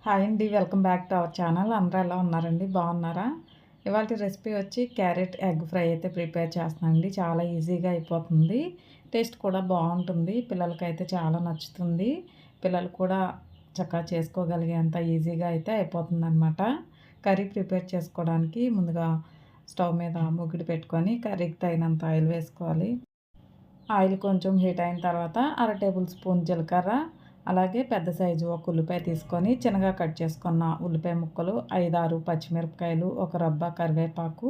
Hi అండి, welcome back to our channel. అందరూ ఎలా ఉన్నారండి? బాగున్నారా? ఇవాళ రెసిపీ వచ్చి క్యారెట్ ఎగ్ ఫ్రై అయితే ప్రిపేర్ చేస్తున్నానండి. చాలా ఈజీగా అయిపోతుంది. టేస్ట్ కూడా బాగుంటుంది. పిల్లలకైతే చాలా నచ్చుతుంది. పిల్లలు కూడా చక్కగా చేసుకోగలిగేంత ఈజీగా అయితే అయిపోతుందన్నమాట. కర్రీ ప్రిపేర్ చేసుకోవడానికి ముందుగా స్టవ్ మీద ముగ్గుడు పెట్టుకొని కర్రీకి తగినంత ఆయిల్ వేసుకోవాలి. ఆయిల్ కొంచెం హీట్ అయిన తర్వాత 1/2 టేబుల్ స్పూన్ జీలకర్ర, అలాగే పెద్ద సైజు ఒక ఉల్లిపాయ తీసుకొని చిన్నగా కట్ చేసుకున్న ఉల్లిపాయ ముక్కలు, 5-6 పచ్చిమిరపకాయలు, ఒక రబ్బ కరివేపాకు,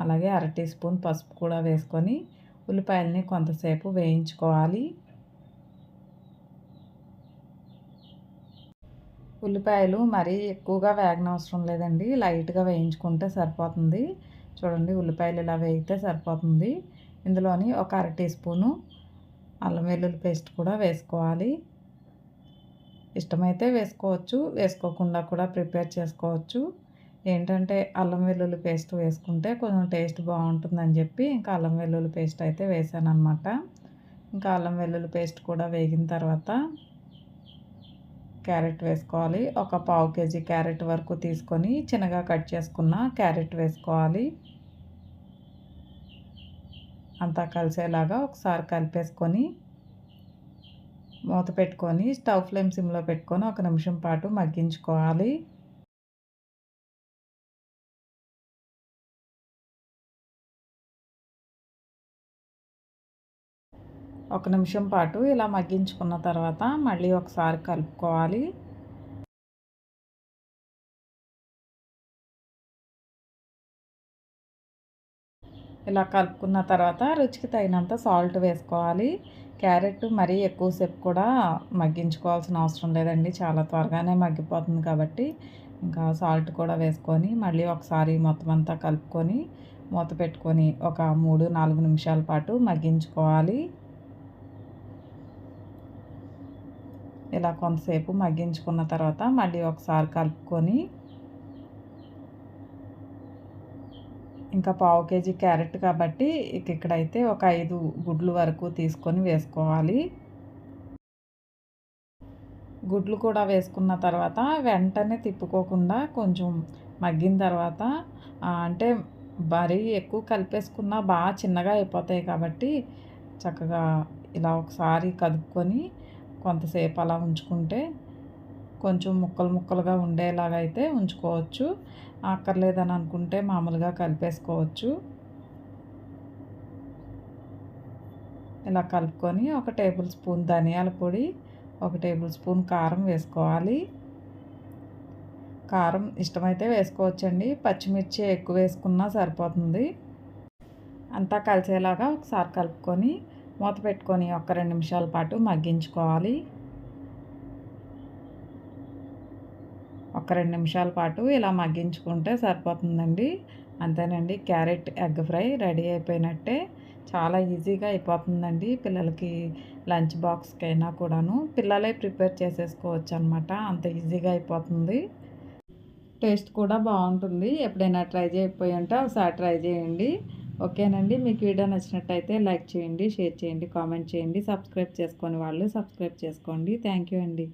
అలాగే 1/2 టీ స్పూన్ పసుపు కూడా వేసుకొని ఉల్లిపాయలని కొంతసేపు వేయించుకోవాలి. ఉల్లిపాయలు మరీ ఎక్కువగా వేగనవసరం లేదండి, లైట్గా వేయించుకుంటే సరిపోతుంది. చూడండి, ఉల్లిపాయలు ఇలా వేగితే సరిపోతుంది. ఇందులోని ఒక 1/2 టీ స్పూను అల్లం వెల్లుల్లి పేస్ట్ కూడా వేసుకోవాలి. ఇష్టమైతే వేసుకోవచ్చు, వేసుకోకుండా కూడా ప్రిపేర్ చేసుకోవచ్చు. ఏంటంటే అల్లం వెల్లుల్లి పేస్ట్ వేసుకుంటే కొంచెం టేస్ట్ బాగుంటుందని చెప్పి ఇంకా అల్లం వెల్లుల్లి పేస్ట్ అయితే వేసానన్నమాట. ఇంకా అల్లం వెల్లుల్లి పేస్ట్ కూడా వేగిన తర్వాత క్యారెట్ వేసుకోవాలి. ఒక 1/2 కేజీ క్యారెట్ వరకు తీసుకొని చిన్నగా కట్ చేసుకున్న క్యారెట్ వేసుకోవాలి. అంతా కలిసేలాగా ఒకసారి కలిపేసుకొని మూత పెట్టుకొని స్టవ్ ఫ్లేమ్ సిమ్లో పెట్టుకొని 1 నిమిషం పాటు మగ్గించుకోవాలి. ఒక నిమిషం పాటు ఇలా మగ్గించుకున్న తర్వాత మళ్ళీ ఒకసారి కలుపుకోవాలి. ఇలా కలుపుకున్న తర్వాత రుచికి తగినంత సాల్ట్ వేసుకోవాలి. క్యారెట్ మరీ ఎక్కువసేపు కూడా మగ్గించుకోవాల్సిన అవసరం లేదండి, చాలా త్వరగానే మగ్గిపోతుంది కాబట్టి ఇంకా సాల్ట్ కూడా వేసుకొని మళ్ళీ ఒకసారి మొత్తం అంతా కలుపుకొని మూత పెట్టుకొని ఒక 3-4 నిమిషాల పాటు మగ్గించుకోవాలి. ఇలా కొంతసేపు మగ్గించుకున్న తర్వాత మళ్ళీ ఒకసారి కలుపుకొని ఇంకా 1/2 కేజీ క్యారెట్ కాబట్టి ఇక్కడైతే ఒక 5 గుడ్లు వరకు తీసుకొని వేసుకోవాలి. గుడ్లు కూడా వేసుకున్న తర్వాత వెంటనే తిప్పుకోకుండా కొంచెం మగ్గిన తర్వాత అంటే మరీ ఎక్కువ కలిపేసుకున్నా బాగా చిన్నగా అయిపోతాయి కాబట్టి చక్కగా ఇలా ఒకసారి కదుపుకొని కొంతసేపు అలా ఉంచుకుంటే కొంచెం ముక్కలు ముక్కలుగా ఉండేలాగా అయితే ఉంచుకోవచ్చు. అక్కర్లేదని అనుకుంటే మామూలుగా కలిపేసుకోవచ్చు. ఇలా కలుపుకొని 1 టేబుల్ స్పూన్ ధనియాల పొడి, 1 టేబుల్ స్పూన్ కారం వేసుకోవాలి. కారం ఇష్టమైతే వేసుకోవచ్చండి, పచ్చిమిర్చి ఎక్కువ వేసుకున్నా సరిపోతుంది. అంతా కలిసేలాగా ఒకసారి కలుపుకొని మూత పెట్టుకొని ఒక 2 నిమిషాల పాటు మగ్గించుకోవాలి. ఒక 2 నిమిషాల పాటు ఇలా మగ్గించుకుంటే సరిపోతుందండి. అంతేనండి, క్యారెట్ ఎగ్ ఫ్రై రెడీ అయిపోయినట్టే. చాలా ఈజీగా అయిపోతుందండి. పిల్లలకి లంచ్ బాక్స్కైనా కూడాను పిల్లలే ప్రిపేర్ చేసేసుకోవచ్చు అనమాట, అంత ఈజీగా అయిపోతుంది. టేస్ట్ కూడా బాగుంటుంది. ఎప్పుడైనా ట్రై చేయకపోయి ఉంటే ఒకసారి ట్రై చేయండి. ఓకేనండి, మీకు వీడియో నచ్చినట్టయితే లైక్ చేయండి, షేర్ చేయండి, కామెంట్ చేయండి. సబ్స్క్రైబ్ చేసుకొని వాళ్ళు సబ్స్క్రైబ్ చేసుకోండి. థ్యాంక్ యూ అండి.